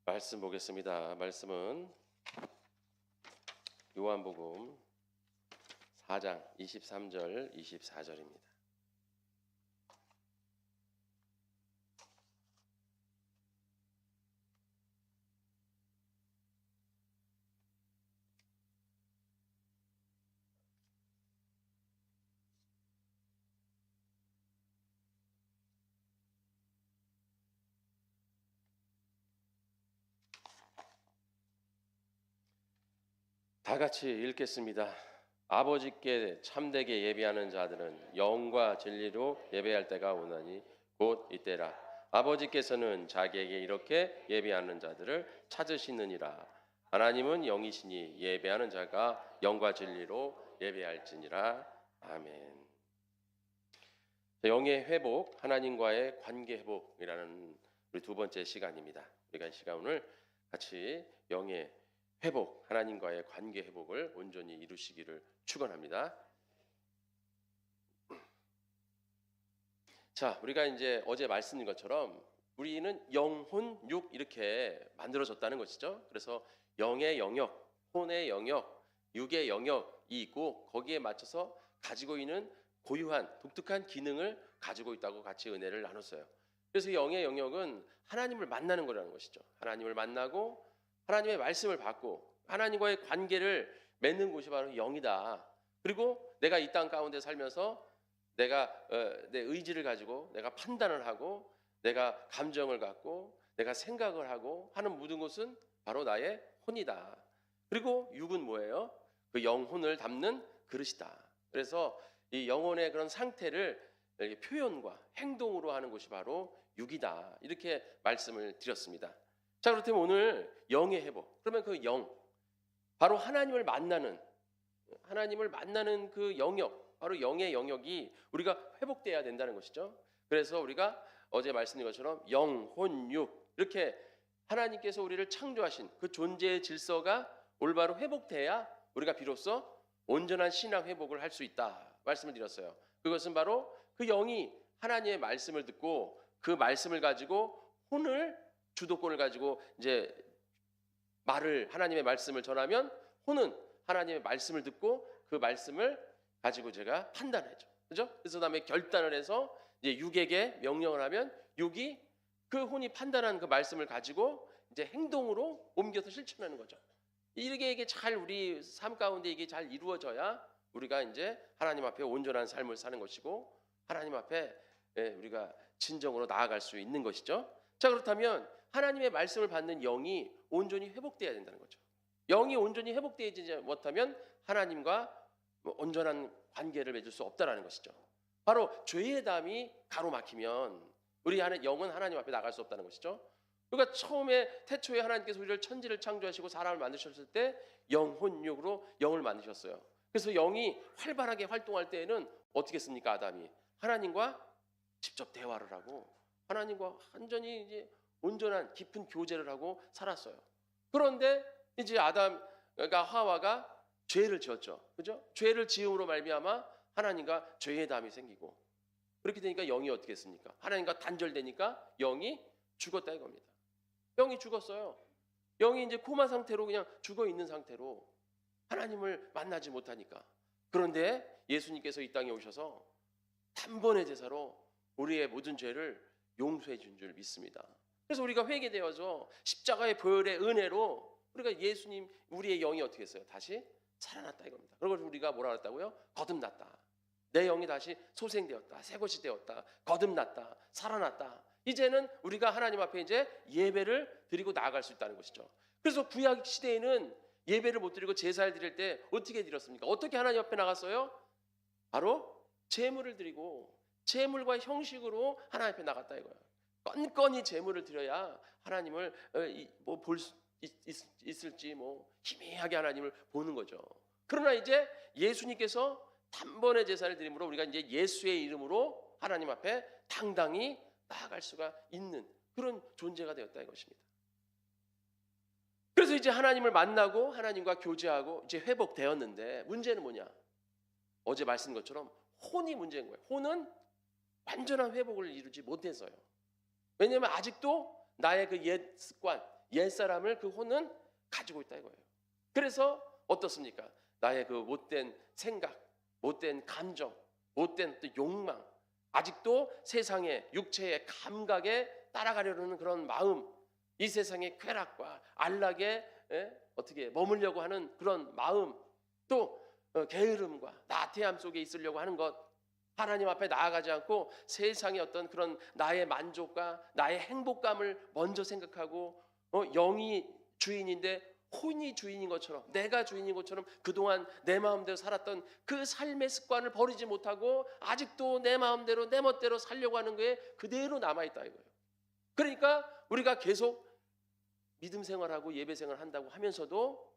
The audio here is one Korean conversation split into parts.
말씀 보겠습니다. 말씀은 요한복음 4장 23절 24절입니다. 다 같이 읽겠습니다. 아버지께 참되게 예배하는 자들은 영과 진리로 예배할 때가 오나니 곧 이때라. 아버지께서는 자기에게 이렇게 예배하는 자들을 찾으시느니라. 하나님은 영이시니 예배하는 자가 영과 진리로 예배할지니라. 아멘. 영의 회복, 하나님과의 관계 회복이라는 우리 두 번째 시간입니다. 우리가 이 시간 오늘 같이 영의 회복, 하나님과의 관계 회복을 온전히 이루시기를 축원합니다. 자, 우리가 이제 어제 말씀드린 것처럼 우리는 영혼, 육 이렇게 만들어졌다는 것이죠. 그래서 영의 영역, 혼의 영역, 육의 영역이 있고 거기에 맞춰서 가지고 있는 고유한 독특한 기능을 가지고 있다고 같이 은혜를 나눴어요. 그래서 영의 영역은 하나님을 만나는 거라는 것이죠. 하나님을 만나고 하나님의 말씀을 받고 하나님과의 관계를 맺는 곳이 바로 영이다. 그리고 내가 이 땅 가운데 살면서 내가 내 의지를 가지고 내가 판단을 하고 내가 감정을 갖고 내가 생각을 하고 하는 모든 것은 바로 나의 혼이다. 그리고 육은 뭐예요? 그 영혼을 담는 그릇이다. 그래서 이 영혼의 그런 상태를 표현과 행동으로 하는 것이 바로 육이다. 이렇게 말씀을 드렸습니다. 자, 그렇다면 오늘 영의 회복. 그러면 그 영, 바로 하나님을 만나는 그 영역, 바로 영의 영역이 우리가 회복돼야 된다는 것이죠. 그래서 우리가 어제 말씀드린 것처럼 영, 혼, 육 이렇게 하나님께서 우리를 창조하신 그 존재의 질서가 올바로 회복돼야 우리가 비로소 온전한 신앙 회복을 할 수 있다 말씀을 드렸어요. 그것은 바로 그 영이 하나님의 말씀을 듣고 그 말씀을 가지고 혼을 주도권을 가지고 이제 말을 하나님의 말씀을 전하면 혼은 하나님의 말씀을 듣고 그 말씀을 가지고 제가 판단하죠. 그죠? 그래서 그다음에 결단을 해서 이제 육에게 명령을 하면 육이 그 혼이 판단한 그 말씀을 가지고 이제 행동으로 옮겨서 실천하는 거죠. 이게 잘 우리 삶 가운데 이게 잘 이루어져야 우리가 이제 하나님 앞에 온전한 삶을 사는 것이고 하나님 앞에 우리가 진정으로 나아갈 수 있는 것이죠. 자, 그렇다면 하나님의 말씀을 받는 영이 온전히 회복돼야 된다는 거죠. 영이 온전히 회복되지 못하면 하나님과 온전한 관계를 맺을 수 없다라는 것이죠. 바로 죄의 담이 가로막히면 우리 영은 하나님 앞에 나갈 수 없다는 것이죠. 그러니까 처음에 태초에 하나님께서 우리를 천지를 창조하시고 사람을 만드셨을 때 영혼육으로 영을 만드셨어요. 그래서 영이 활발하게 활동할 때에는 어떻게 했습니까? 아담이 하나님과 직접 대화를 하고 하나님과 완전히 이제 온전한 깊은 교제를 하고 살았어요. 그런데 이제 아담과 하와가 죄를 지었죠. 그죠? 죄를 지음으로 말미암아 하나님과 죄의 담이 생기고 그렇게 되니까 영이 어떻게 했습니까? 하나님과 단절되니까 영이 죽었다 이겁니다. 영이 죽었어요. 영이 이제 코마 상태로 그냥 죽어 있는 상태로 하나님을 만나지 못하니까. 그런데 예수님께서 이 땅에 오셔서 단번의 제사로 우리의 모든 죄를 용서해 준 줄 믿습니다. 그래서 우리가 회개되어서 십자가의 보혈의 은혜로 우리가 예수님 우리의 영이 어떻게 했어요? 다시 살아났다 이겁니다. 그걸 우리가 뭐라 그랬다고요? 거듭났다. 내 영이 다시 소생되었다. 새 것이 되었다. 거듭났다. 살아났다. 이제는 우리가 하나님 앞에 이제 예배를 드리고 나아갈 수 있다는 것이죠. 그래서 구약 시대에는 예배를 못 드리고 제사를 드릴 때 어떻게 드렸습니까? 어떻게 하나님 앞에 나갔어요? 바로 제물을 드리고 제물과 형식으로 하나님 앞에 나갔다 이거예요. 건건이 제물을 드려야 하나님을 뭐 볼 수 있을지 뭐 희미하게 하나님을 보는 거죠. 그러나 이제 예수님께서 단번에 제사를 드림으로 우리가 이제 예수의 이름으로 하나님 앞에 당당히 나아갈 수가 있는 그런 존재가 되었다 이것입니다. 그래서 이제 하나님을 만나고 하나님과 교제하고 이제 회복되었는데 문제는 뭐냐? 어제 말씀드린 것처럼 혼이 문제인 거예요. 혼은 완전한 회복을 이루지 못해서요. 왜냐하면 아직도 나의 그 옛 습관, 옛사람을 그 혼은 가지고 있다 이거예요. 그래서 어떻습니까? 나의 그 못된 생각, 못된 감정, 못된 또 욕망, 아직도 세상의 육체의 감각에 따라가려는 그런 마음, 이 세상의 쾌락과 안락에 어떻게 머물려고 하는 그런 마음, 또 게으름과 나태함 속에 있으려고 하는 것, 하나님 앞에 나아가지 않고 세상의 어떤 그런 나의 만족과 나의 행복감을 먼저 생각하고 영이 주인인데 혼이 주인인 것처럼, 내가 주인인 것처럼 그동안 내 마음대로 살았던 그 삶의 습관을 버리지 못하고 아직도 내 마음대로 내 멋대로 살려고 하는 게 그대로 남아있다 이거예요. 그러니까 우리가 계속 믿음 생활하고 예배 생활 한다고 하면서도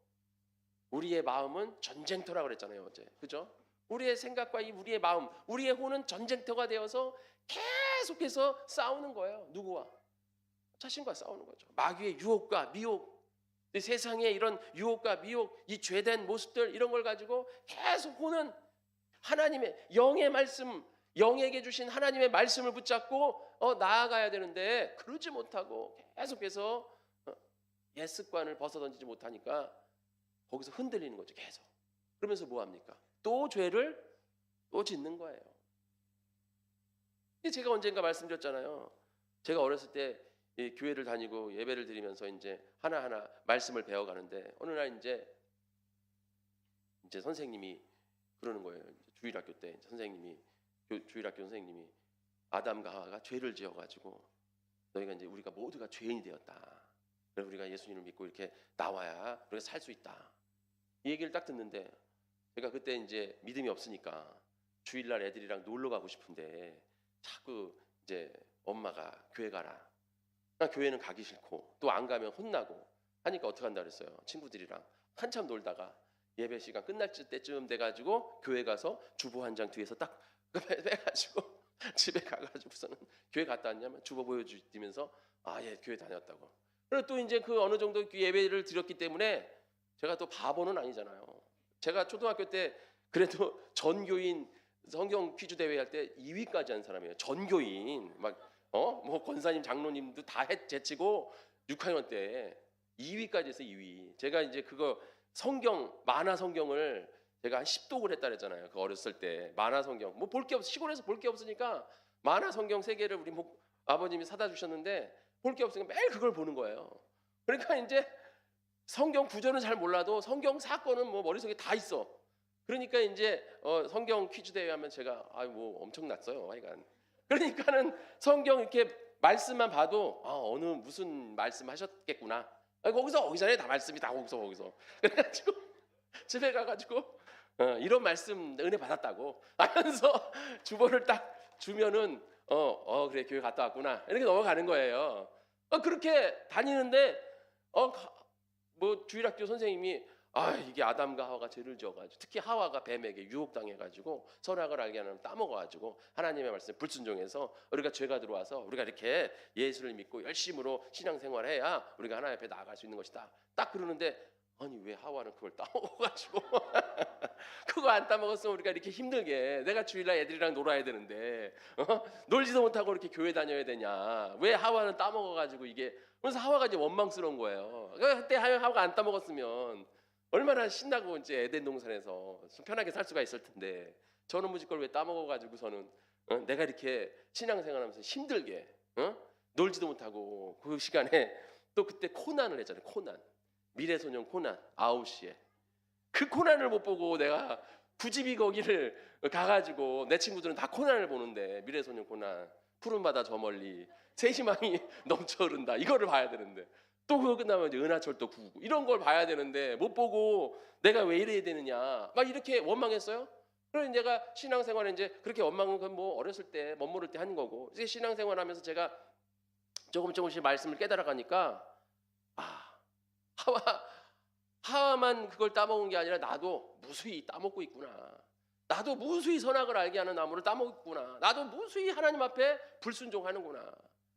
우리의 마음은 전쟁터라고 그랬잖아요 어제, 그죠? 우리의 생각과 우리의 마음, 우리의 혼은 전쟁터가 되어서 계속해서 싸우는 거예요. 누구와? 자신과 싸우는 거죠. 마귀의 유혹과 미혹, 세상의 이런 유혹과 미혹, 이 죄된 모습들, 이런 걸 가지고 계속 혼은 하나님의 영의 말씀, 영에게 주신 하나님의 말씀을 붙잡고 나아가야 되는데 그러지 못하고 계속해서 옛 습관을 벗어던지지 못하니까 거기서 흔들리는 거죠. 계속. 그러면서 뭐 합니까? 또 죄를 또 짓는 거예요. 제가 언젠가 말씀드렸잖아요. 제가 어렸을 때 교회를 다니고 예배를 드리면서 이제 하나하나 말씀을 배워가는데 어느 날 이제 선생님이 그러는 거예요. 주일학교 때 선생님이, 주일학교 선생님이 아담과 하와가 죄를 지어가지고 너희가 이제 우리가 모두가 죄인이 되었다. 그래서 우리가 예수님을 믿고 이렇게 나와야 우리가 살 수 있다. 이 얘기를 딱 듣는데 제가 그때 이제 믿음이 없으니까 주일날 애들이랑 놀러 가고 싶은데 자꾸 이제 엄마가 교회 가라. 나 교회는 가기 싫고 또 안 가면 혼나고 하니까 어떻게 한다 그랬어요. 친구들이랑 한참 놀다가 예배 시간 끝날 때쯤 돼가지고 교회 가서 주보 한 장 뒤에서 딱 빼가지고 집에 가가지고서는 교회 갔다 왔냐면 주보 보여주면서 아, 예, 교회 다녔다고. 그리고 또 이제 그 어느 정도 예배를 드렸기 때문에 제가 또 바보는 아니잖아요. 제가 초등학교 때 그래도 전교인 성경 퀴즈 대회 할 때 2위까지 한 사람이에요. 전교인 뭐 권사님 장로님도 다 제치고 6학년 때 2위까지 해서 2위. 제가 이제 그거 성경 만화 성경을 제가 한 10독을 했다 그랬잖아요. 그 어렸을 때 만화 성경 뭐 볼 게 없어, 시골에서 볼 게 없으니까 만화 성경 3개를 우리 아버님이 사다 주셨는데 볼 게 없으니까 매일 그걸 보는 거예요. 그러니까 이제 성경 구절은 잘 몰라도 성경 사건은 뭐 머릿속에 다 있어. 그러니까 이제 성경 퀴즈 대회 하면 제가 뭐 엄청났어요. 하여간. 그러니까는 성경 이렇게 말씀만 봐도 어느 무슨 말씀 하셨겠구나. 거기서 오기 전에 다 말씀이 다 거기서. 그래가지고 집에 가가지고 이런 말씀 은혜 받았다고 하면서 주보를 딱 주면은 그래 교회 갔다 왔구나 이렇게 넘어가는 거예요. 그렇게 다니는데 뭐 주일학교 선생님이 이게 아담과 하와가 죄를 지어가지고 특히 하와가 뱀에게 유혹당해가지고 선악을 알게 하는 따먹어가지고 하나님의 말씀에 불순종해서 우리가 죄가 들어와서 우리가 이렇게 예수를 믿고 열심으로 신앙생활해야 우리가 하나님 앞에 나아갈 수 있는 것이다. 딱 그러는데 아니 왜 하와는 그걸 따먹어가지고 그거 안 따먹었으면 우리가 이렇게 힘들게 내가 주일날 애들이랑 놀아야 되는데 놀지도 못하고 이렇게 교회 다녀야 되냐. 왜 하와는 따먹어가지고 이게. 그래서 하와가 이제 원망스러운 거예요. 그때 하와가 안 따먹었으면 얼마나 신나고 이제 에덴 동산에서 좀 편하게 살 수가 있을 텐데 저는 무지 걸 왜 따먹어가지고서는 내가 이렇게 신앙생활하면서 힘들게 놀지도 못하고 그 시간에 또 그때 코난을 했잖아요. 코난. 미래소년 코난 9시에 그 코난을 못 보고 내가 굳이 거기를 가가지고 내 친구들은 다 코난을 보는데 미래소년 코난 푸른 바다 저 멀리 새 희망이 넘쳐 흐른다 이거를 봐야 되는데 또 그거 끝나면 이제 은하철도 9 이런 걸 봐야 되는데 못 보고 내가 왜 이래야 되느냐 막 이렇게 원망했어요. 그래서 제가 신앙생활에 이제 그렇게 원망은 뭐 어렸을 때 멋모를 때 하는 거고 이제 신앙생활하면서 제가 조금씩 말씀을 깨달아가니까 하와만 그걸 따먹은 게 아니라 나도 무수히 따먹고 있구나. 나도 무수히 선악을 알게 하는 나무를 따먹고 있구나. 나도 무수히 하나님 앞에 불순종하는구나.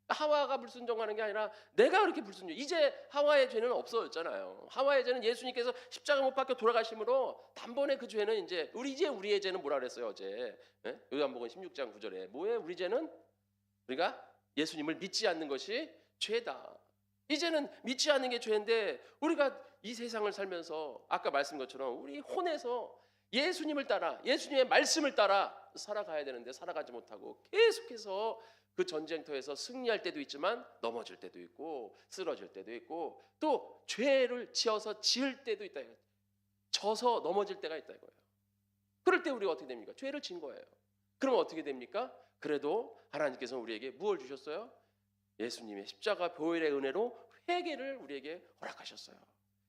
하와가 불순종하는 게 아니라 내가 그렇게 불순종. 이제 하와의 죄는 없어졌잖아요. 하와의 죄는 예수님께서 십자가 못 박혀 돌아가심으로 단번에 그 죄는 이제 우리의 죄는 뭐라 그랬어요 어제? 요한복음 16장 9절에 뭐예요? 우리 죄는 우리가 예수님을 믿지 않는 것이 죄다. 이제는 믿지 않는 게 죄인데 우리가 이 세상을 살면서 아까 말씀한 것처럼 우리 혼에서 예수님을 따라 예수님의 말씀을 따라 살아가야 되는데 살아가지 못하고 계속해서 그 전쟁터에서 승리할 때도 있지만 넘어질 때도 있고 쓰러질 때도 있고 또 죄를 지어서 지을 때도 있다. 져서 넘어질 때가 있다 이거예요. 그럴 때 우리가 어떻게 됩니까? 죄를 진 거예요. 그러면 어떻게 됩니까? 그래도 하나님께서 우리에게 무엇을 주셨어요? 예수님의 십자가 보혈의 은혜로 회개를 우리에게 허락하셨어요.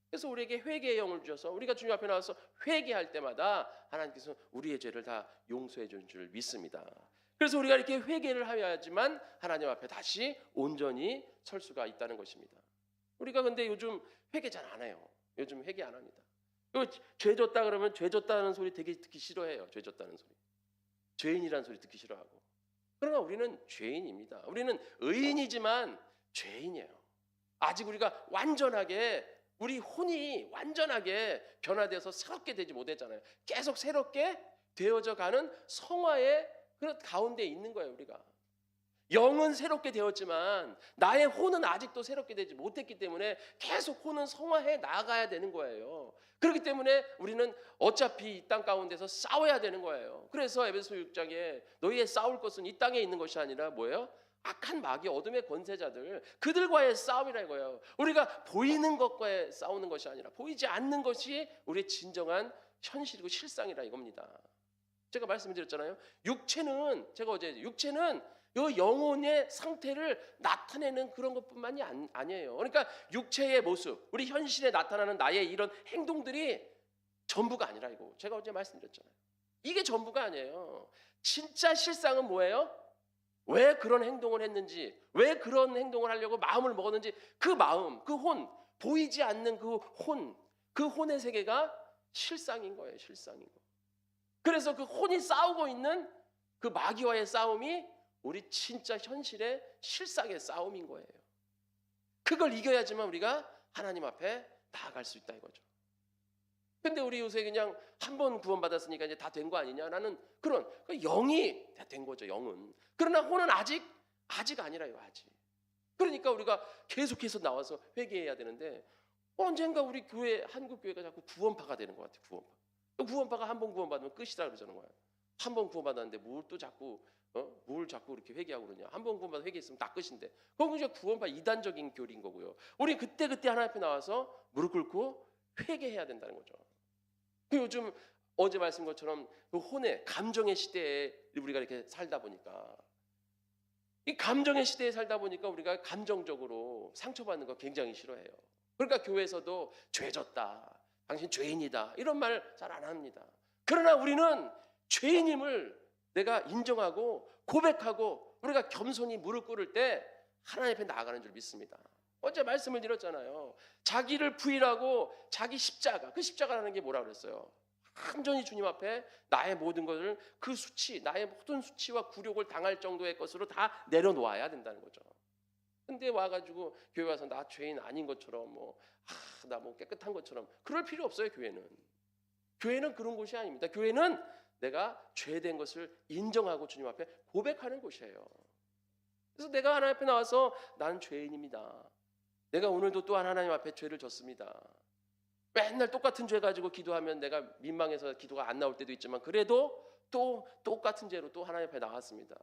그래서 우리에게 회개의 영을 주셔서 우리가 주님 앞에 나와서 회개할 때마다 하나님께서 우리의 죄를 다 용서해 준 줄 믿습니다. 그래서 우리가 이렇게 회개를 해야지만 하나님 앞에 다시 온전히 설 수가 있다는 것입니다. 우리가 근데 요즘 회개 잘 안 해요. 요즘 회개 안 합니다. 죄 졌다 그러면 죄 졌다는 소리 되게 듣기 싫어해요. 죄 졌다는 소리. 죄인이라는 소리 듣기 싫어하고. 그러나 우리는 죄인입니다. 우리는 의인이지만 죄인이에요. 아직 우리가 완전하게 우리 혼이 완전하게 변화돼서 새롭게 되지 못했잖아요. 계속 새롭게 되어져 가는 성화의 그 가운데 있는 거예요. 우리가 영은 새롭게 되었지만 나의 혼은 아직도 새롭게 되지 못했기 때문에 계속 혼은 성화해 나가야 되는 거예요. 그렇기 때문에 우리는 어차피 이 땅 가운데서 싸워야 되는 거예요. 그래서 에베소 6장에 너희의 싸울 것은 이 땅에 있는 것이 아니라 뭐예요? 악한 마귀 어둠의 권세자들 그들과의 싸움이라 이거예요. 우리가 보이는 것과의 싸우는 것이 아니라 보이지 않는 것이 우리의 진정한 현실이고 실상이라 이겁니다. 제가 말씀드렸잖아요. 육체는 제가 어제 육체는 이 영혼의 상태를 나타내는 그런 것뿐만이 아니에요. 그러니까 육체의 모습, 우리 현실에 나타나는 나의 이런 행동들이 전부가 아니라 이거. 제가 어제 말씀드렸잖아요. 이게 전부가 아니에요. 진짜 실상은 뭐예요? 왜 그런 행동을 했는지, 왜 그런 행동을 하려고 마음을 먹었는지 그 마음, 그 혼, 보이지 않는 그 혼의 세계가 실상인 거예요. 실상인 거. 그래서 그 혼이 싸우고 있는 그 마귀와의 싸움이 우리 진짜 현실의 실상의 싸움인 거예요. 그걸 이겨야지만 우리가 하나님 앞에 나아갈 수 있다 이거죠. 근데 우리 요새 그냥 한 번 구원받았으니까 이제 다 된 거 아니냐라는 그런 영이 다 된 거죠. 영은. 그러나 혼은 아직 아니라요. 아직. 그러니까 우리가 계속해서 나와서 회개해야 되는데 언젠가 우리 교회 한국 교회가 자꾸 구원파가 되는 것 같아요. 구원파가 한 번 구원받으면 끝이다 그러자는 거예요. 한 번 구원받았는데 뭘 자꾸 이렇게 회개하고 그러냐. 한 번 구원받아 회개했으면 다 끝인데. 그건 이제 구원파 이단적인 교리인 거고요. 우리 그때 하나님 앞에 나와서 무릎 꿇고 회개해야 된다는 거죠. 요즘 어제 말씀 것처럼 그 혼의 감정의 시대에 우리가 이렇게 살다 보니까 이 감정의 시대에 살다 보니까 우리가 감정적으로 상처받는 거 굉장히 싫어해요. 그러니까 교회에서도 죄졌다, 당신 죄인이다 이런 말 잘 안 합니다. 그러나 우리는 죄인임을 내가 인정하고 고백하고 우리가 겸손히 무릎 꿇을 때 하나님 앞에 나아가는 줄 믿습니다. 어제 말씀을 드렸잖아요. 자기를 부인하고 자기 십자가, 그 십자가라는 게 뭐라 그랬어요? 완전히 주님 앞에 나의 모든 것을 그 수치, 나의 모든 수치와 굴욕을 당할 정도의 것으로 다 내려놓아야 된다는 거죠. 근데 와가지고 교회 와서 나 죄인 아닌 것처럼 나 깨끗한 것처럼 그럴 필요 없어요. 교회는 그런 곳이 아닙니다. 교회는 내가 죄된 것을 인정하고 주님 앞에 고백하는 곳이에요. 그래서 내가 하나님 앞에 나와서 나는 죄인입니다. 내가 오늘도 또한 하나님 앞에 죄를 졌습니다. 맨날 똑같은 죄 가지고 기도하면 내가 민망해서 기도가 안 나올 때도 있지만 그래도 또 똑같은 죄로 또 하나님 앞에 나왔습니다.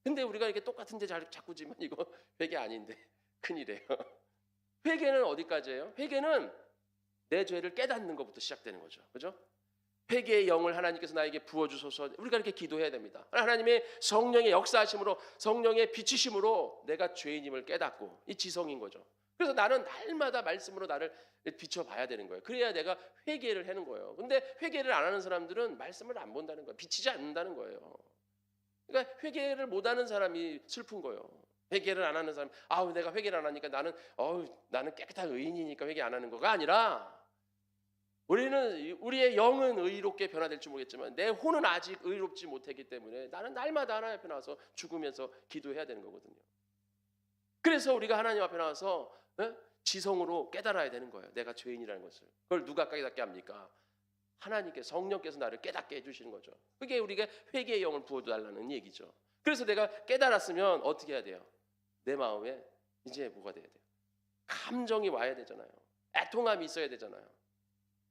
근데 우리가 이렇게 똑같은 죄 자꾸 지면 이거 회개 아닌데 큰일이에요. 회개는 어디까지예요? 회개는 내 죄를 깨닫는 것부터 시작되는 거죠. 그죠? 회개의 영을 하나님께서 나에게 부어주소서. 우리가 이렇게 기도해야 됩니다. 하나님의 성령의 역사하심으로 성령의 비치심으로 내가 죄인임을 깨닫고 이 지성인 거죠. 그래서 나는 날마다 말씀으로 나를 비춰봐야 되는 거예요. 그래야 내가 회개를 하는 거예요. 근데 회개를 안 하는 사람들은 말씀을 안 본다는 거예요. 비치지 않는다는 거예요. 그러니까 회개를 못하는 사람이 슬픈 거예요. 회개를 안 하는 사람, 내가 회개를 안 하니까 나는 깨끗한 의인이니까 회개 안 하는 거가 아니라 우리의 영은 의롭게 변화될지 모르겠지만 내 혼은 아직 의롭지 못했기 때문에 나는 날마다 하나님 앞에 나와서 죽으면서 기도해야 되는 거거든요. 그래서 우리가 하나님 앞에 나와서 지성으로 깨달아야 되는 거예요. 내가 죄인이라는 것을. 그걸 누가 깨닫게 합니까? 하나님께 성령께서 나를 깨닫게 해주시는 거죠. 그게 우리가 회개의 영을 부어달라는 얘기죠. 그래서 내가 깨달았으면 어떻게 해야 돼요? 내 마음에 이제 뭐가 돼야 돼요? 감정이 와야 되잖아요. 애통함이 있어야 되잖아요.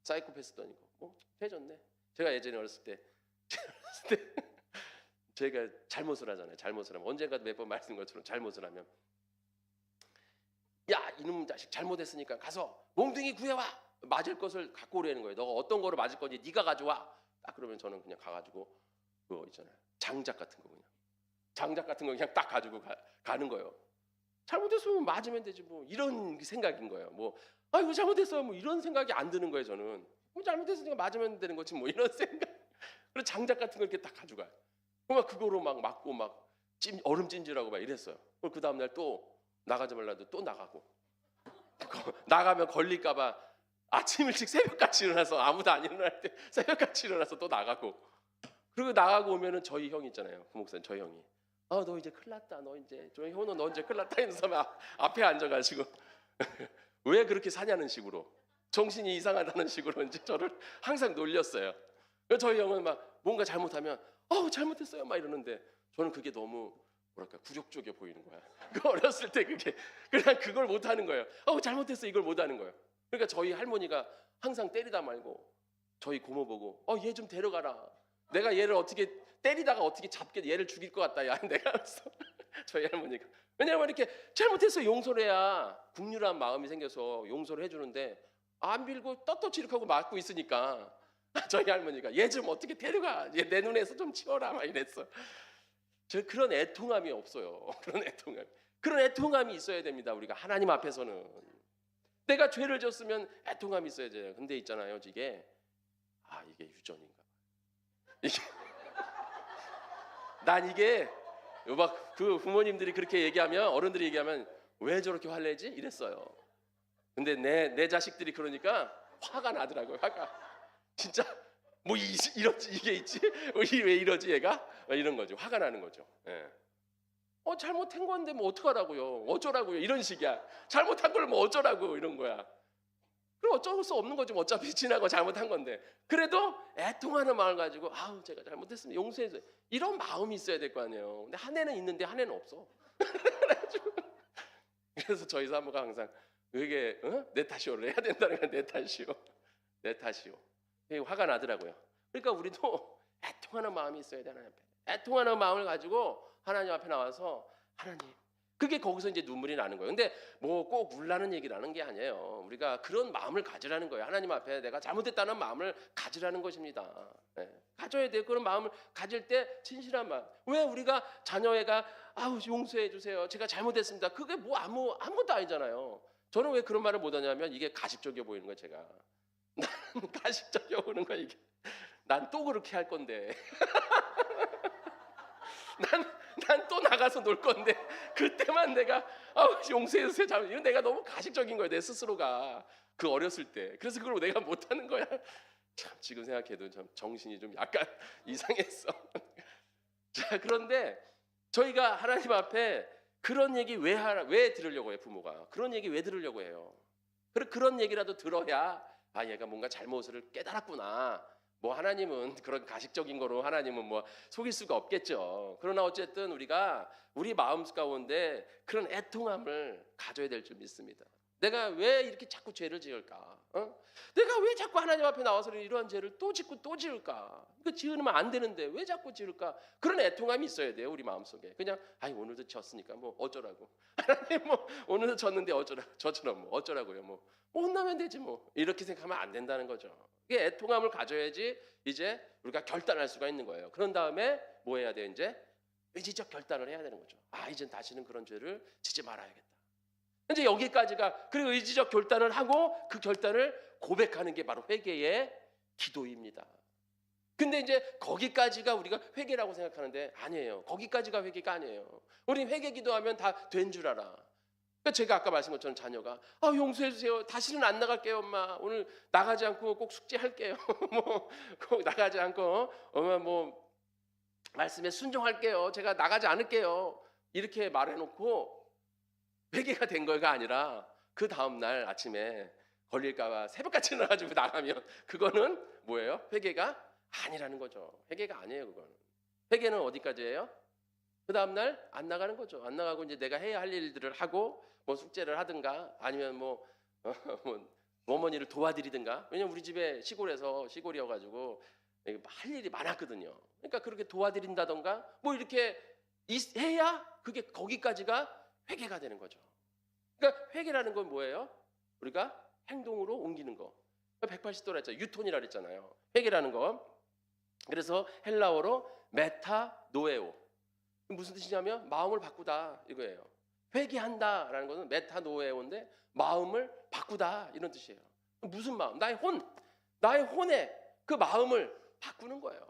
사이코패스도 아니고 되졌네. 제가 예전에 어렸을 때 제가 잘못을 하잖아요. 잘못을 하면 언젠가도 몇 번 말씀드린 것처럼 잘못을 하면 야 이놈 자식 잘못했으니까 가서 몽둥이 구해와. 맞을 것을 갖고 오라는 거예요. 너가 어떤 거로 맞을 건지 네가 가져와. 딱 그러면 저는 그냥 가가지고 그거 있잖아요. 장작 같은 거 그냥 딱 가지고 가는 거예요. 잘못했으면 맞으면 되지 뭐 이런 생각인 거예요. 뭐 이거 잘못했어요 뭐 이런 생각이 안 드는 거예요. 저는 뭐 잘못했으니까 맞으면 되는 거지 뭐 이런 생각. 그리고 장작 같은 거 이렇게 딱 가져가요. 막 그거로 막 맞고 막 얼음 찜질하고 막 이랬어요. 그 다음 날 또 나가지 말라도 또 나가고 나가면 걸릴까봐 아침 일찍 새벽같이 일어나서 아무도 안 일어날 때 새벽같이 일어나서 또 나가고 그리고 나가고 오면은 저희 형 있잖아요. 그 목사님 저희 형이 너 이제 큰일 났다. 너 이제 저희 현우 너 이제 큰일 났다 이러면서 앞에 앉아가지고 왜 그렇게 사냐는 식으로 정신이 이상하다는 식으로 이제 저를 항상 놀렸어요. 저희 형은 막 뭔가 잘못하면 잘못했어요 막 이러는데 저는 그게 너무 뭐랄까 굴욕적이어 보이는 거야. 그 어렸을 때 그게 그냥 그걸 못 하는 거예요. 잘못했어 이걸 못 하는 거예요. 그러니까 저희 할머니가 항상 때리다 말고 저희 고모 보고 얘 좀 데려가라. 내가 얘를 어떻게 때리다가 어떻게 잡게 얘를 죽일 것 같다. 야 내가 알았어. 저희 할머니가 왜냐하면 이렇게 잘못해서 용서를 해야 국률한 마음이 생겨서 용서를 해주는데 안 빌고 떳떳이 이렇게 하고 맞고 있으니까 저희 할머니가 얘 좀 어떻게 데려가. 얘 내 눈에서 좀 치워라 막 이랬어. 저 그런 애통함이 없어요. 그런 애통함이 있어야 됩니다. 우리가 하나님 앞에서는 내가 죄를 졌으면 애통함이 있어야 돼요. 근데 있잖아요, 이게 유전인가? 난 이게 막 그 부모님들이 그렇게 얘기하면 어른들이 얘기하면 왜 저렇게 화내지? 이랬어요. 근데 내 자식들이 그러니까 화가 나더라고요. 화가 진짜 뭐 이러지 이게 있지? 왜 이러지 얘가? 이런 거죠. 화가 나는 거죠. 예. 잘못한 건데 뭐 어떡하라고요? 어쩌라고요? 이런 식이야. 잘못한 걸 뭐 어쩌라고 이런 거야. 그럼 어쩔 수 없는 거지. 어차피 지나고 잘못한 건데. 그래도 애통하는 마음을 가지고 제가 잘못했으면 용서해줘요. 이런 마음이 있어야 될 거 아니에요. 근데 한 해는 있는데 한 해는 없어. 그래서 저희 사모가 항상 이게 내 탓이오를 해야 된다는 건 내 탓이오. 화가 나더라고요. 그러니까 우리도 애통하는 마음이 있어야 되는 앞에. 애통하는 마음을 가지고 하나님 앞에 나와서 하나님 그게 거기서 이제 눈물이 나는 거예요. 근데 뭐 꼭 울라는 얘기라는 게 아니에요. 우리가 그런 마음을 가지라는 거예요. 하나님 앞에 내가 잘못했다는 마음을 가지라는 것입니다. 네. 가져야 돼요. 그런 마음을 가질 때 진실한 마음. 왜 우리가 자녀애가 용서해 주세요. 제가 잘못했습니다. 그게 뭐 아무것도 아니잖아요. 저는 왜 그런 말을 못 하냐면 이게 가식적이어 보이는 거예요. 제가 가식적이어 보이는 거야 이게. 난 또 그렇게 할 건데. 난 또 나가서 놀 건데 그때만 내가 용서해 주세요. 이건 내가 너무 가식적인 거예요. 내 스스로가 그 어렸을 때. 그래서 그걸 내가 못하는 거야. 참 지금 생각해도 참 정신이 좀 약간 이상했어. 자 그런데 저희가 하나님 앞에 그런 얘기 왜 들으려고 해요? 부모가 그런 얘기 왜 들으려고 해요? 그런 얘기라도 들어야 얘가 뭔가 잘못을 깨달았구나. 뭐 하나님은 그런 가식적인 거로 하나님은 뭐 속일 수가 없겠죠. 그러나 어쨌든 우리가 우리 마음 가운데 그런 애통함을 가져야 될 줄 믿습니다. 내가 왜 이렇게 자꾸 죄를 지을까? 내가 왜 자꾸 하나님 앞에 나와서 이러한 죄를 또 짓고 또 지을까? 그 지으면 안 되는데 왜 자꾸 지을까? 그런 애통함이 있어야 돼요. 우리 마음속에. 그냥 오늘도 졌으니까 뭐 어쩌라고. 하나님 뭐 오늘도 졌는데 저처럼 뭐 어쩌라고요. 뭐 혼나면 되지 뭐. 이렇게 생각하면 안 된다는 거죠. 이게 애통함을 가져야지 이제 우리가 결단할 수가 있는 거예요. 그런 다음에 뭐 해야 돼요? 이제 의지적 결단을 해야 되는 거죠. 이젠 다시는 그런 죄를 짓지 말아야겠다. 이제 여기까지가 그리고 의지적 결단을 하고 그 결단을 고백하는 게 바로 회개의 기도입니다. 근데 이제 거기까지가 우리가 회개라고 생각하는데 아니에요. 거기까지가 회개가 아니에요. 우리 회개 기도하면 다 된 줄 알아. 그러니까 제가 아까 말씀한 것처럼 자녀가 용서해 주세요. 다시는 안 나갈게요, 엄마. 오늘 나가지 않고 꼭 숙제할게요. 뭐 꼭 나가지 않고 엄마 뭐 말씀에 순종할게요. 제가 나가지 않을게요. 이렇게 말해놓고 회개가 된 거가 아니라 그 다음 날 아침에 걸릴까봐 새벽같이 일어나가지고 나가면 그거는 뭐예요? 회개가 아니라는 거죠. 회개가 아니에요. 그거는. 회개는 어디까지예요? 그 다음 날 안 나가는 거죠. 안 나가고 이제 내가 해야 할 일들을 하고 뭐 숙제를 하든가 아니면 뭐, 뭐 어머니를 도와드리든가. 왜냐면 우리 집에 시골이어가지고 할 일이 많았거든요. 그러니까 그렇게 도와드린다던가 뭐 이렇게 해야 그게 거기까지가 회개가 되는 거죠. 그러니까 회개라는 건 뭐예요? 우리가 행동으로 옮기는 거. 180도라 했잖아요. 유톤이라 그랬잖아요. 회개라는 거. 그래서 헬라어로 메타노에오. 무슨 뜻이냐면 마음을 바꾸다 이거예요. 회개한다라는 것은 메타노에오인데 마음을 바꾸다 이런 뜻이에요. 무슨 마음? 나의 혼에 그 마음을 바꾸는 거예요.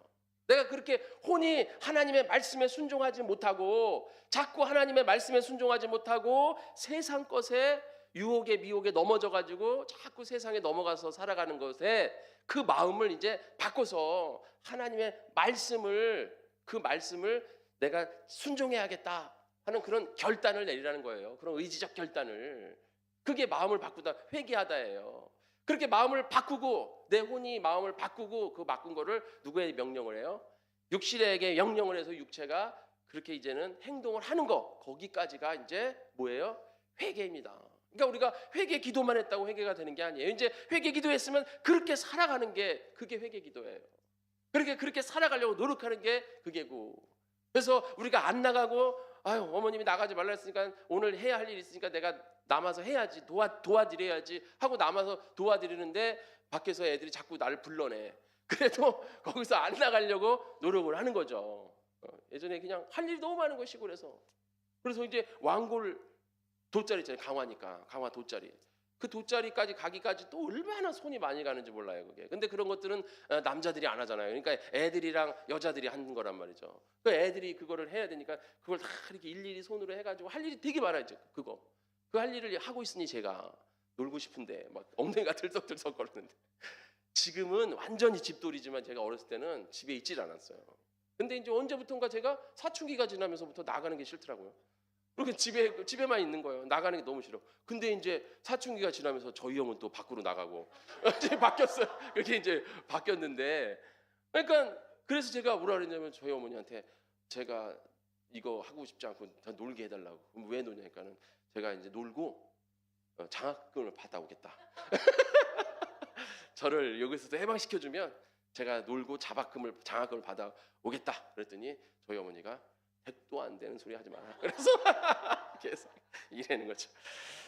내가 그렇게 혼이 하나님의 말씀에 순종하지 못하고 자꾸 하나님의 말씀에 순종하지 못하고 세상 것에 유혹에 미혹에 넘어져 가지고 자꾸 세상에 넘어가서 살아가는 것에 그 마음을 이제 바꿔서 하나님의 그 말씀을 내가 순종해야겠다 하는 그런 결단을 내리라는 거예요. 그런 의지적 결단을. 그게 마음을 바꾸다 회개하다예요. 그렇게 마음을 바꾸고 내 혼이 마음을 바꾸고 그 바꾼 거를 누구에게 명령을 해요? 육신에게 명령을 해서 육체가 그렇게 이제는 행동을 하는 거 거기까지가 이제 뭐예요? 회개입니다. 그러니까 우리가 회개 기도만 했다고 회개가 되는 게 아니에요. 이제 회개 기도했으면 그렇게 살아가는 게 그게 회개 기도예요. 그렇게 살아가려고 노력하는 게 그게고. 그래서 우리가 안 나가고 아유 어머님이 나가지 말라 했으니까 오늘 해야 할 일이 있으니까 내가 남아서 해야지 도와드려야지 하고 남아서 도와드리는데 밖에서 애들이 자꾸 나를 불러내. 그래도 거기서 안 나가려고 노력을 하는 거죠. 예전에 그냥 할 일이 너무 많은 거예요 시골에서. 그래서 이제 왕골 돗자리 있잖아요. 강화니까 강화 돗자리. 그 돗자리까지 가기까지 또 얼마나 손이 많이 가는지 몰라요 그게. 근데 그런 것들은 남자들이 안 하잖아요. 그러니까 애들이랑 여자들이 하는 거란 말이죠. 그 애들이 그거를 해야 되니까 그걸 다 이렇게 일일이 손으로 해가지고 할 일이 되게 많아요. 그 할 일을 하고 있으니 제가 놀고 싶은데 막 엉덩이가 들썩들썩 거리는데 지금은 완전히 집돌이지만 제가 어렸을 때는 집에 있질 않았어요. 근데 이제 언제부턴가 제가 사춘기가 지나면서부터 나가는 게 싫더라고요. 그렇게 집에만 있는 거예요. 나가는 게 너무 싫어. 근데 이제 사춘기가 지나면서 저희 형은 또 밖으로 나가고 이제 바뀌었어요. 그렇게 이제 바뀌었는데 그러니까 그래서 제가 뭐라 그랬냐면 저희 어머니한테 제가 이거 하고 싶지 않고 다 놀게 해달라고. 그럼 왜 노냐니까는 제가 이제 놀고 장학금을 받아오겠다. 저를 여기서도 해방시켜주면 제가 놀고 장학금을 받아오겠다. 그랬더니 저희 어머니가 백도 안 되는 소리 하지 마라. 그래서 계속 이래는 거죠.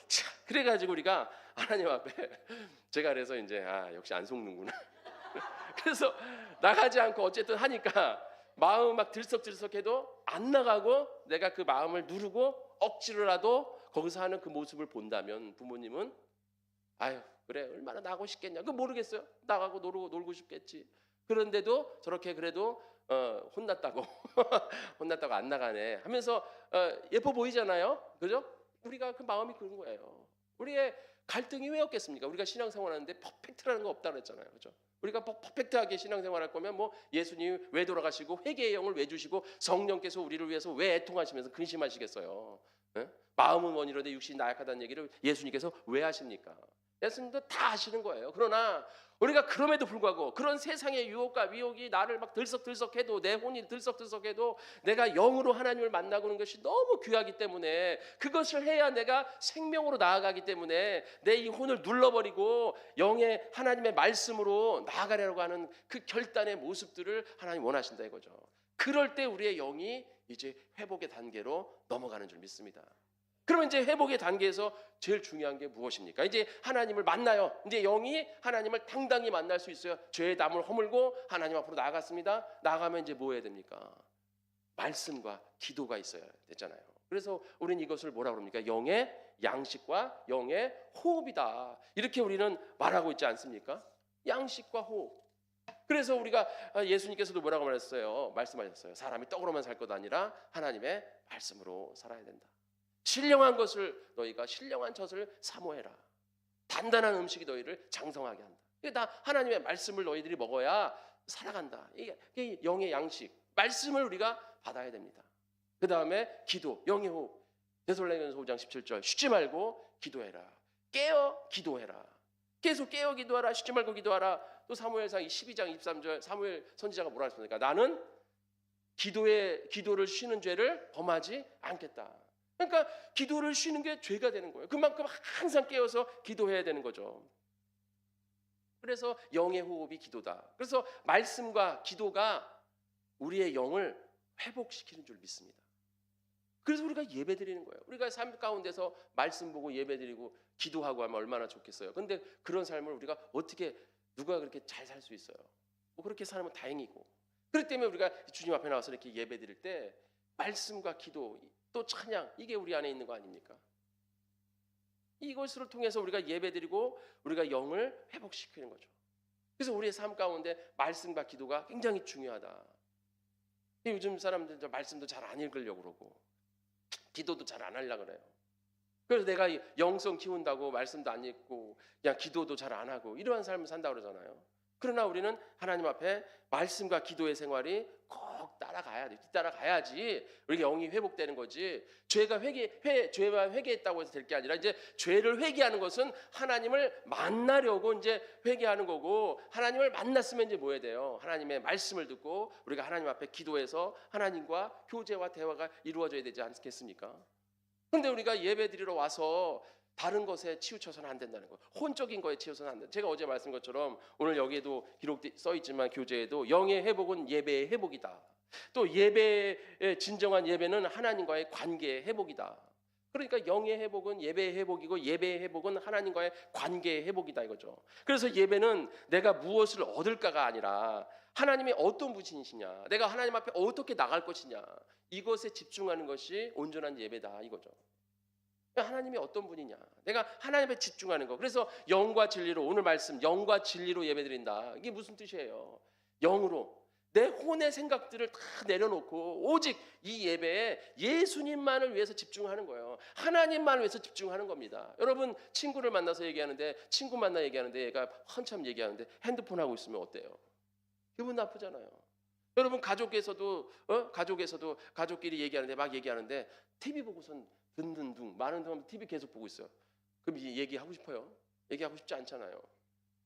자, 그래가지고 우리가 하나님 앞에 제가 그래서 이제 역시 안 속는구나. 그래서 나가지 않고 어쨌든 하니까 마음 막 들썩들썩해도 안 나가고 내가 그 마음을 누르고 억지로라도 거기서 하는 그 모습을 본다면 부모님은 아유 그래 얼마나 나가고 싶겠냐. 그거 모르겠어요. 나가고 놀고 싶겠지. 그런데도 저렇게 그래도 혼났다고 혼났다고 안 나가네 하면서 예뻐 보이잖아요. 그죠? 우리가 그 마음이 그런 거예요. 우리의 갈등이 왜 없겠습니까? 우리가 신앙생활하는데 퍼펙트라는 거 없다 그랬잖아요. 그죠? 우리가 퍼펙트하게 신앙생활할 거면 뭐 예수님이 왜 돌아가시고 회개의 영을 왜 주시고 성령께서 우리를 위해서 왜 애통하시면서 근심하시겠어요? 예? 마음은 원이로되 육신이 나약하다는 얘기를 예수님께서 왜 하십니까? 예수님도 다 아시는 거예요. 그러나 우리가 그럼에도 불구하고 그런 세상의 유혹과 미혹이 나를 막 들썩들썩해도 내 혼이 들썩들썩해도 내가 영으로 하나님을 만나고는 것이 너무 귀하기 때문에 그것을 해야 내가 생명으로 나아가기 때문에 내 이 혼을 눌러버리고 영의 하나님의 말씀으로 나아가려고 하는 그 결단의 모습들을 하나님 원하신다 이거죠. 그럴 때 우리의 영이 이제 회복의 단계로 넘어가는 줄 믿습니다. 그러면 이제 회복의 단계에서 제일 중요한 게 무엇입니까? 이제 하나님을 만나요. 이제 영이 하나님을 당당히 만날 수 있어요. 죄의 담을 허물고 하나님 앞으로 나아갔습니다. 나가면 이제 뭐 해야 됩니까? 말씀과 기도가 있어야 되잖아요. 그래서 우리는 이것을 뭐라 그럽니까? 영의 양식과 영의 호흡이다. 이렇게 우리는 말하고 있지 않습니까? 양식과 호흡. 그래서 우리가 예수님께서도 뭐라고 말씀하셨어요. 사람이 떡으로만 살 것 아니라 하나님의 말씀으로 살아야 된다. 신령한 너희가 신령한 젖을 사모해라. 단단한 음식이 너희를 장성하게 한다. 이게 다 하나님의 말씀을 너희들이 먹어야 살아간다. 이게 영의 양식, 말씀을 우리가 받아야 됩니다. 그 다음에 기도, 영의 호흡. 데살로니가전서 5장 17절 쉬지 말고 기도해라. 깨어 기도해라. 계속 깨어 기도하라. 쉬지 말고 기도하라. 또 사무엘상 12장 23절 사무엘 선지자가 뭐라 했습니까? 나는 기도를 쉬는 죄를 범하지 않겠다. 그러니까 기도를 쉬는 게 죄가 되는 거예요. 그만큼 항상 깨어서 기도해야 되는 거죠. 그래서 영의 호흡이 기도다. 그래서 말씀과 기도가 우리의 영을 회복시키는 줄 믿습니다. 그래서 우리가 예배 드리는 거예요. 우리가 삶 가운데서 말씀 보고 예배 드리고 기도하고 하면 얼마나 좋겠어요. 그런데 그런 삶을 우리가 어떻게 누가 그렇게 잘 살 수 있어요? 뭐 그렇게 살면 다행이고. 그렇기 때문에 우리가 주님 앞에 나와서 이렇게 예배 드릴 때 말씀과 기도 또 찬양 이게 우리 안에 있는 거 아닙니까? 이것을 통해서 우리가 예배드리고 우리가 영을 회복시키는 거죠. 그래서 우리의 삶 가운데 말씀과 기도가 굉장히 중요하다. 요즘 사람들 말씀도 잘 안 읽으려고 그러고 기도도 잘 안 하려고 그래요. 그래서 내가 영성 키운다고 말씀도 안 읽고 그냥 기도도 잘 안 하고 이러한 삶을 산다고 그러잖아요. 그러나 우리는 하나님 앞에 말씀과 기도의 생활이 꼭 따라가야 돼. 뒤따라가야지 우리가 영이 회복되는 거지. 죄와 회개했다고 해서 될 게 아니라 이제 죄를 회개하는 것은 하나님을 만나려고 이제 회개하는 거고, 하나님을 만났으면 이제 뭐 해야 돼요? 하나님의 말씀을 듣고 우리가 하나님 앞에 기도해서 하나님과 교제와 대화가 이루어져야 되지 않겠습니까? 그런데 우리가 예배 드리러 와서 다른 것에 치우쳐서는 안 된다는 거예요. 혼적인 거에 치우쳐서는 안 된다. 제가 어제 말씀한 것처럼 오늘 여기에도 기록써 있지만 교재에도 영의 회복은 예배의 회복이다. 또 예배의 진정한 예배는 하나님과의 관계의 회복이다. 그러니까 영의 회복은 예배의 회복이고 예배의 회복은 하나님과의 관계의 회복이다 이거죠. 그래서 예배는 내가 무엇을 얻을까가 아니라 하나님이 어떤 분이시냐, 내가 하나님 앞에 어떻게 나갈 것이냐, 이것에 집중하는 것이 온전한 예배다 이거죠. 하나님이 어떤 분이냐, 내가 하나님에 집중하는 거. 그래서 영과 진리로, 오늘 말씀 영과 진리로 예배드린다. 이게 무슨 뜻이에요? 영으로 내 혼의 생각들을 다 내려놓고 오직 이 예배에 예수님만을 위해서 집중하는 거예요. 하나님만을 위해서 집중하는 겁니다. 여러분 친구를 만나서 얘기하는데, 친구 만나 얘기하는데 얘가 한참 얘기하는데 핸드폰 하고 있으면 어때요? 기분 나쁘잖아요. 여러분 가족에서도 가족끼리 얘기하는데 막 얘기하는데 TV 보고선 듣는 둥 많은 동안 TV 계속 보고 있어요. 그럼 얘기하고 싶어요? 얘기하고 싶지 않잖아요.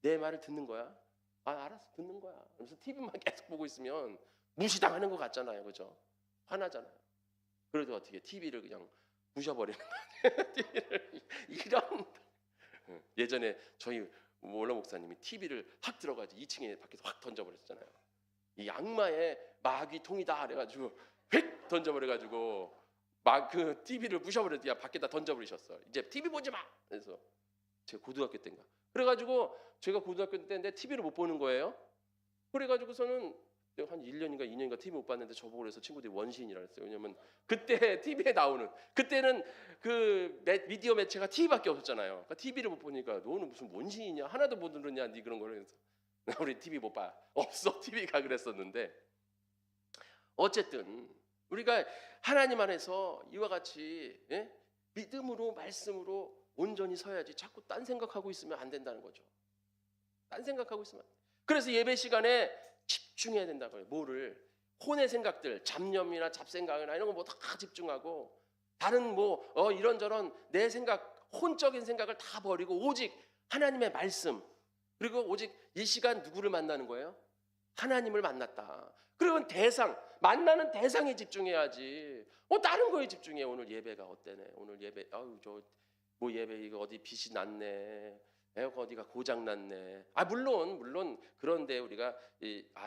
내 말을 듣는 거야? 아 알았어 듣는 거야. 그래서 TV만 계속 보고 있으면 무시당하는 것 같잖아요. 그죠? 화나잖아요. 그래도 어떻게 TV를 그냥 부셔버리는 거예요. TV를 이런 예전에 저희 몰라 목사님이 TV를 확 들어가지고 2층에 밖에서 확 던져버렸잖아요. 이 악마의 마귀 통이다 그래가지고 휙 던져버려가지고 막 그 TV를 부셔버렸더니 밖에다 던져버리셨어. 이제 TV 보지 마. 그래서 제가 고등학교 때인가. 그래가지고 제가 고등학교 때인데 TV를 못 보는 거예요. 그래가지고서는 한 1년인가 2년인가 TV 못 봤는데 저보고 그래서 친구들이 원시인이라 그랬어요. 왜냐면 그때 TV에 나오는, 그때는 그 미디어 매체가 TV밖에 없었잖아요. 그러니까 TV를 못 보니까 너는 무슨 원시인이냐, 하나도 못 들었냐, 니 그런 거를. 그래서 우리 TV 못 봐. 없어 TV가 그랬었는데, 어쨌든 우리가 하나님 안에서 이와 같이 믿음으로 말씀으로 온전히 서야지 자꾸 딴 생각하고 있으면 안 된다는 거죠. 딴 생각하고 있으면 안 돼. 그래서 예배 시간에 집중해야 된다고요. 뭐를? 혼의 생각들, 잡념이나 잡생각이나 이런 거 뭐 다 집중하고 다른 뭐 이런저런 내 생각, 혼적인 생각을 다 버리고 오직 하나님의 말씀, 그리고 오직 이 시간 누구를 만나는 거예요? 하나님을 만났다. 그러면 만나는 대상에 집중해야지. 다른 거에 집중해. 오늘 예배가 어때네. 오늘 예배, 저 뭐 예배 이거 어디 빛이 났네. 에어컨 어디가 고장 났네. 물론 그런데 우리가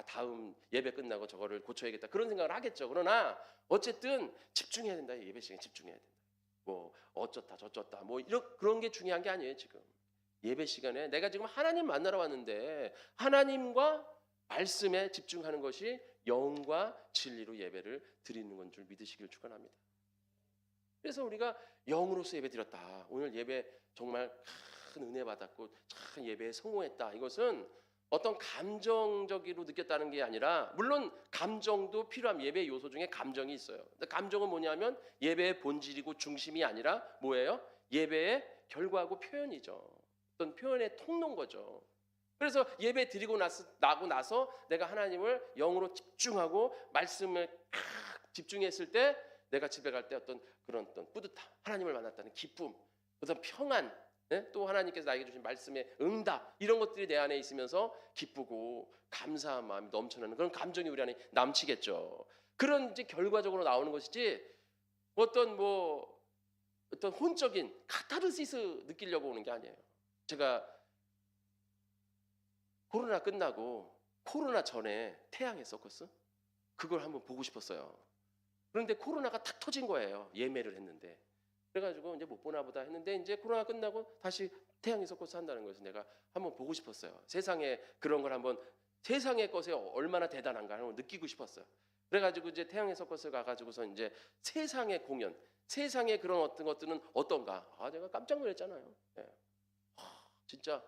다음 예배 끝나고 저거를 고쳐야겠다 그런 생각을 하겠죠. 그러나 어쨌든 집중해야 된다. 예배 시간에 집중해야 된다. 뭐 어쩌다 저쩌다 뭐 그런 게 중요한 게 아니에요. 지금 예배 시간에 내가 지금 하나님 만나러 왔는데 하나님과 말씀에 집중하는 것이 영과 진리로 예배를 드리는 건 줄 믿으시길 축원합니다. 그래서 우리가 영으로서 예배 드렸다. 오늘 예배 정말 큰 은혜 받았고 참 예배에 성공했다. 이것은 어떤 감정적으로 느꼈다는 게 아니라, 물론 감정도 필요한 예배의 요소 중에 감정이 있어요. 근데 감정은 뭐냐면 예배의 본질이고 중심이 아니라 뭐예요? 예배의 결과하고 표현이죠. 어떤 표현의 통로인 거죠. 그래서 예배 드리고 나서 내가 하나님을 영으로 집중하고 말씀을 집중했을 때 내가 집에 갈 때 어떤 뿌듯함, 하나님을 만났다는 기쁨, 어떤 평안, 또 하나님께서 나에게 주신 말씀의 응답, 이런 것들이 내 안에 있으면서 기쁘고 감사한 마음이 넘쳐나는 그런 감정이 우리 안에 남치겠죠. 그런 이제 결과적으로 나오는 것이지 어떤 어떤 혼적인 카타르시스 느끼려고 오는 게 아니에요. 제가 코로나 끝나고 코로나 전에 태양의 서커스 그걸 한번 보고 싶었어요. 그런데 코로나가 탁 터진 거예요. 예매를 했는데. 그래가지고 이제 못 보나 보다 했는데 이제 코로나 끝나고 다시 태양의 서커스 한다는 거에서 내가 한번 보고 싶었어요. 세상에 그런 걸 한번 세상의 것에 얼마나 대단한가 한번 느끼고 싶었어요. 그래가지고 이제 태양의 서커스 가가지고서 이제 세상의 공연, 세상의 그런 어떤 것들은 어떤가? 제가 깜짝 놀랐잖아요. 예. 진짜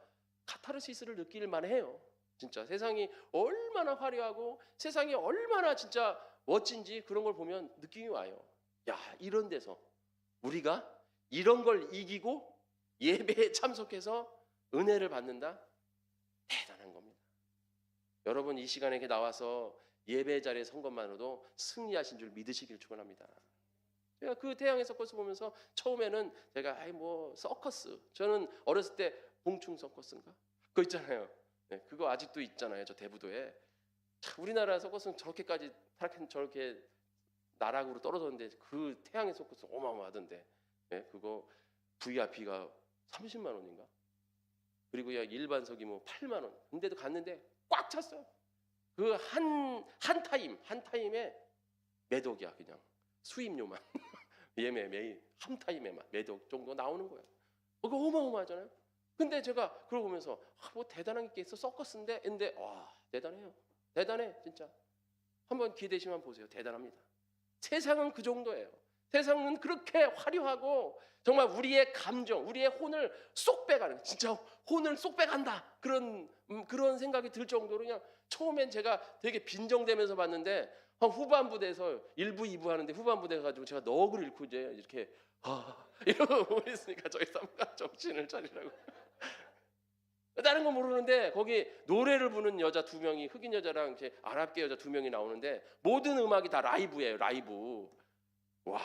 카타르시스를 느낄 만해요. 진짜 세상이 얼마나 화려하고 세상이 얼마나 진짜 멋진지 그런 걸 보면 느낌이 와요. 야, 이런 데서 우리가 이런 걸 이기고 예배에 참석해서 은혜를 받는다? 대단한 겁니다. 여러분 이 시간에 이렇게 나와서 예배 자리에 선 것만으로도 승리하신 줄 믿으시길 축원합니다. 제가 그 태양의 서커스 보면서 처음에는 제가 서커스, 저는 어렸을 때 봉충 서커스인가? 그거 있잖아요. 네, 그거 아직도 있잖아요. 저 대부도에. 참, 우리나라 서커스는 저렇게까지 저렇게 나락으로 떨어졌는데 그 태양의 서커스 어마어마하던데. 네, 그거 VIP가 30만 원인가? 그리고 일반석이 8만 원. 근데도 갔는데 꽉 찼어요. 그 한 타임에 몇 억이야 그냥. 수입료만. 예매 매일 한 타임에만 몇 억 정도 나오는 거예요. 그거 어마어마하잖아요. 근데 제가 그걸 보면서 대단한 게 있어 서커스인데 근데 와 대단해요. 대단해 진짜. 한번 기대시면 보세요. 대단합니다. 세상은 그 정도예요. 세상은 그렇게 화려하고 정말 우리의 감정, 우리의 혼을 쏙 빼가는 진짜 혼을 쏙 빼간다 그런 생각이 들 정도로 그냥 처음엔 제가 되게 빈정대면서 봤는데 후반부 돼서 1부, 2부 하는데 후반부 돼가지고 제가 너그를 잃고 이제 이렇게 이러고 있으니까 저희 삼가 정신을 차리라고. 다른 건 모르는데 거기 노래를 부르는 여자 2명이 흑인 여자랑 이렇게 아랍계 여자 2명이 나오는데 모든 음악이 다 라이브예요. 라이브. 와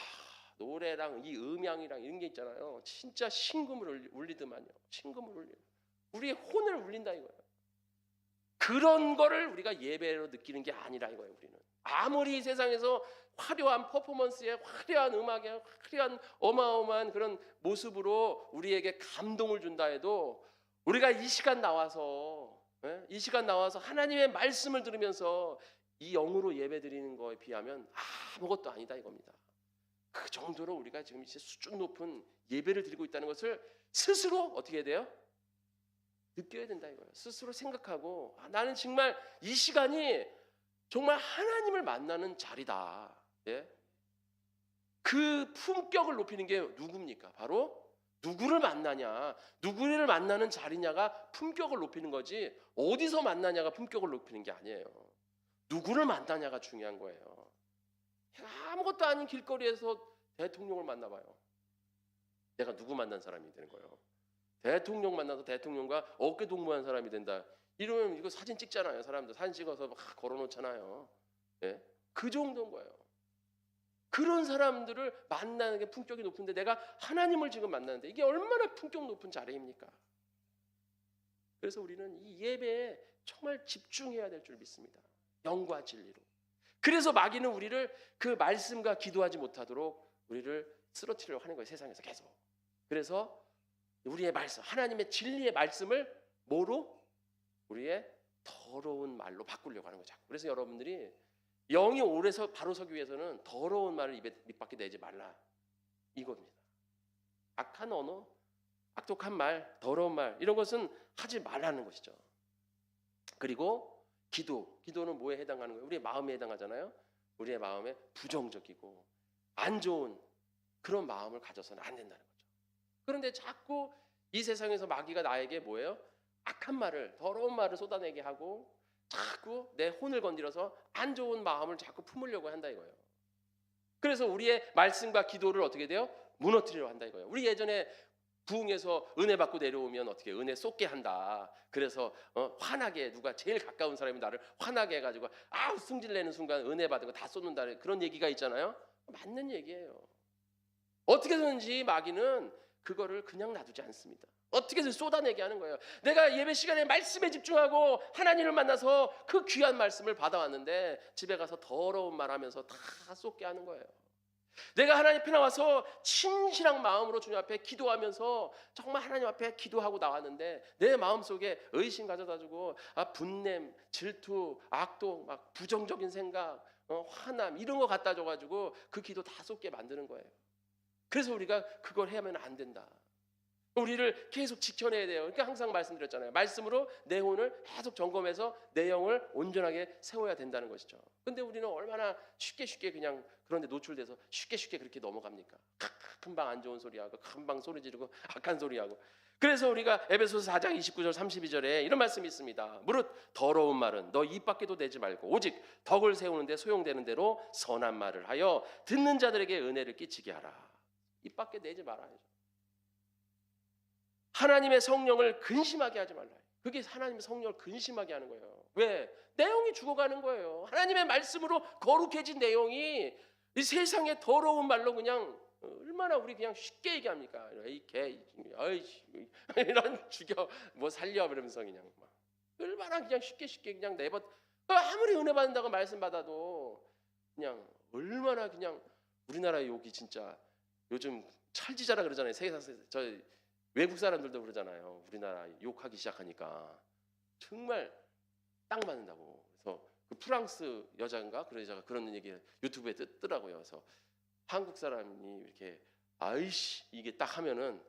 노래랑 이 음향이랑 이런 게 있잖아요. 진짜 신금을 울리더만요. 신금을 울려. 우리의 혼을 울린다 이거예요. 그런 거를 우리가 예배로 느끼는 게 아니라 이거예요. 우리는 아무리 세상에서 화려한 퍼포먼스에 화려한 음악에 화려한 어마어마한 그런 모습으로 우리에게 감동을 준다 해도 우리가 이 시간 나와서 하나님의 말씀을 들으면서 이 영으로 예배드리는 거에 비하면 아무것도 아니다 이겁니다. 그 정도로 우리가 지금 이제 수준 높은 예배를 드리고 있다는 것을 스스로 어떻게 해야 돼요? 느껴야 된다 이거예요. 스스로 생각하고 나는 정말 이 시간이 정말 하나님을 만나는 자리다. 예? 그 품격을 높이는 게 누굽니까? 바로 누구를 만나냐, 누구를 만나는 자리냐가 품격을 높이는 거지 어디서 만나냐가 품격을 높이는 게 아니에요. 누구를 만나냐가 중요한 거예요. 아무것도 아닌 길거리에서 대통령을 만나봐요. 내가 누구 만난 사람이 되는 거예요. 대통령 만나서 대통령과 어깨 동무한 사람이 된다. 이러면 이거 사진 찍잖아요. 사람들 사진 찍어서 막 걸어놓잖아요. 예? 그 정도인 거예요. 그런 사람들을 만나는 게 품격이 높은데 내가 하나님을 지금 만나는데 이게 얼마나 품격 높은 자리입니까? 그래서 우리는 이 예배에 정말 집중해야 될 줄 믿습니다. 영과 진리로. 그래서 마귀는 우리를 그 말씀과 기도하지 못하도록 우리를 쓰러뜨리려고 하는 거예요. 세상에서 계속. 그래서 우리의 말씀, 하나님의 진리의 말씀을 뭐로? 우리의 더러운 말로 바꾸려고 하는 거죠. 그래서 여러분들이 영이 오래서 바로 서기 위해서는 더러운 말을 입에 밑밖에 내지 말라 이겁니다. 악한 언어, 악독한 말, 더러운 말 이런 것은 하지 말라는 것이죠. 그리고 기도는 뭐에 해당하는 거예요? 우리의 마음에 해당하잖아요. 우리의 마음에 부정적이고 안 좋은 그런 마음을 가져서는 안 된다는 거죠. 그런데 자꾸 이 세상에서 마귀가 나에게 뭐예요? 악한 말을, 더러운 말을 쏟아내게 하고 자꾸 내 혼을 건드려서 안 좋은 마음을 자꾸 품으려고 한다 이거예요. 그래서 우리의 말씀과 기도를 어떻게 돼요? 무너뜨리려고 한다 이거예요. 우리 예전에 부흥에서 은혜 받고 내려오면 어떻게 은혜 쏟게 한다. 그래서 화나게 누가 제일 가까운 사람이 나를 화나게 해가지고 승질내는 순간 은혜 받은 거 다 쏟는다 그런 얘기가 있잖아요. 맞는 얘기예요. 어떻게든지 마귀는 그거를 그냥 놔두지 않습니다. 어떻게 해서 쏟아내게 하는 거예요. 내가 예배 시간에 말씀에 집중하고 하나님을 만나서 그 귀한 말씀을 받아왔는데 집에 가서 더러운 말하면서 다 쏟게 하는 거예요. 내가 하나님 앞에 나와서 진실한 마음으로 주님 앞에 기도하면서 정말 하나님 앞에 기도하고 나왔는데 내 마음속에 의심 가져다주고 분냄, 질투, 악독, 막 부정적인 생각, 화남 이런 거 갖다 줘가지고 그 기도 다 쏟게 만드는 거예요. 그래서 우리가 그걸 해야만 안 된다. 우리를 계속 지켜내야 돼요. 그러니까 항상 말씀드렸잖아요. 말씀으로 내 혼을 계속 점검해서 내 영을 온전하게 세워야 된다는 것이죠. 근데 우리는 얼마나 쉽게 그냥 그런데 노출돼서 쉽게 그렇게 넘어갑니까? 금방 안 좋은 소리하고 금방 소리 지르고 악한 소리하고. 그래서 우리가 에베소서 4장 29절 32절에 이런 말씀이 있습니다. 무릇 더러운 말은 너 입 밖에도 내지 말고 오직 덕을 세우는데 소용되는 대로 선한 말을 하여 듣는 자들에게 은혜를 끼치게 하라. 입 밖에 내지 말아야죠. 하나님의 성령을 근심하게 하지 말라. 그게 하나님의 성령을 근심하게 하는 거예요. 왜? 내용이 죽어가는 거예요. 하나님의 말씀으로 거룩해진 내용이 이 세상의 더러운 말로 그냥 얼마나 우리 그냥 쉽게 얘기합니까? 이 개, 이런 죽여, 뭐 살려 이러면서 그냥 막 얼마나 그냥 쉽게 그냥 내버. 아무리 은혜 받는다고 말씀 받아도 그냥 얼마나 그냥 우리나라 욕이 진짜 요즘 찰지자라 그러잖아요. 세상에서 외국 사람들도 그러잖아요. 우리나라 욕하기 시작하니까 정말 딱 맞는다고. 그래서 그 프랑스 여자인가 그런 여자가 그런 얘기 유튜브에 뜨더라고요. 그래서 한국 사람이 이렇게 아이씨 이게 딱 하면은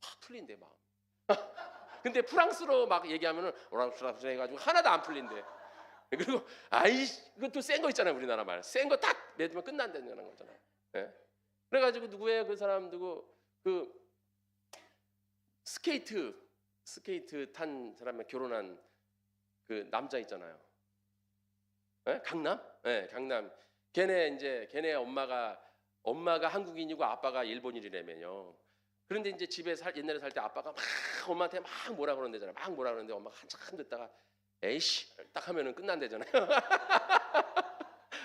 확 풀린대 마음. 근데 프랑스로 막 얘기하면은 오랑프랑스 해가지고 하나도 안 풀린대. 그리고 아이씨 이것도 센 거 있잖아요. 우리나라 말 센 거 딱 내두면 끝난다는 거잖아요. 네? 그래가지고 누구예요? 그 사람 누구 그 스케이트 탄 사람이 결혼한 그 남자 있잖아요. 네? 강남? 네, 강남. 걔네 엄마가 한국인이고 아빠가 일본인이라면요. 그런데 이제 집에 옛날에 살 때 아빠가 막 엄마한테 막 뭐라 그러는데잖아요. 막 뭐라 그러는데 엄마가 한참 듣다가 에이씨 딱 하면은 끝난대잖아요.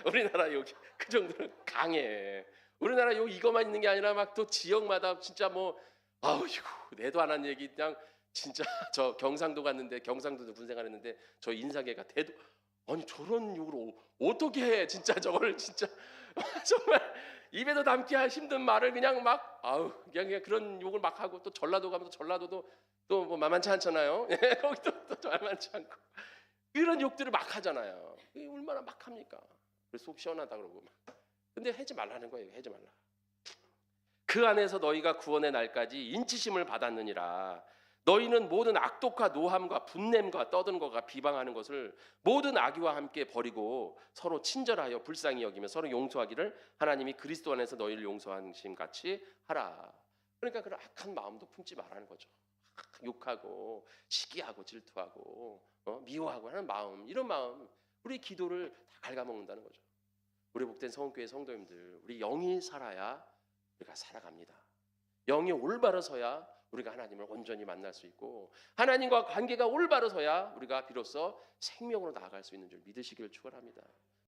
우리나라 욕 그 정도로 강해. 우리나라 욕 이거만 있는 게 아니라 막 또 지역마다 진짜 뭐 아우이고 내도 안 한 얘기 그냥 진짜 저 경상도 갔는데 경상도도 군생활 했는데 저 인사계가 대도 아니 저런 욕을 어떻게 해 진짜 저걸 진짜 정말 입에도 담기 힘든 말을 그냥 막 아우 그냥 그런 욕을 막 하고 또 전라도 가면 또 전라도도 또 뭐 만만치 않잖아요. 거기도 또 만만치 않고 이런 욕들을 막 하잖아요. 이게 얼마나 막 합니까? 그래서 속 시원하다 그러고 막. 근데 하지 말라는 거예요. 하지 말라. 그 안에서 너희가 구원의 날까지 인치심을 받았느니라. 너희는 모든 악독과 노함과 분냄과 떠드는 것과 비방하는 것을 모든 악의와 함께 버리고 서로 친절하여 불쌍히 여기며 서로 용서하기를 하나님이 그리스도 안에서 너희를 용서하신 같이 하라. 그러니까 그런 악한 마음도 품지 말라는 거죠. 욕하고 시기하고 질투하고 미워하고 하는 마음, 이런 마음 우리 기도를 다 갉아먹는다는 거죠. 우리 복된 성교회 성도님들, 우리 영이 살아야 우리가 살아갑니다. 영이 올바르서야 우리가 하나님을 온전히 만날 수 있고 하나님과 관계가 올바르서야 우리가 비로소 생명으로 나아갈 수 있는 줄 믿으시기를 축원합니다.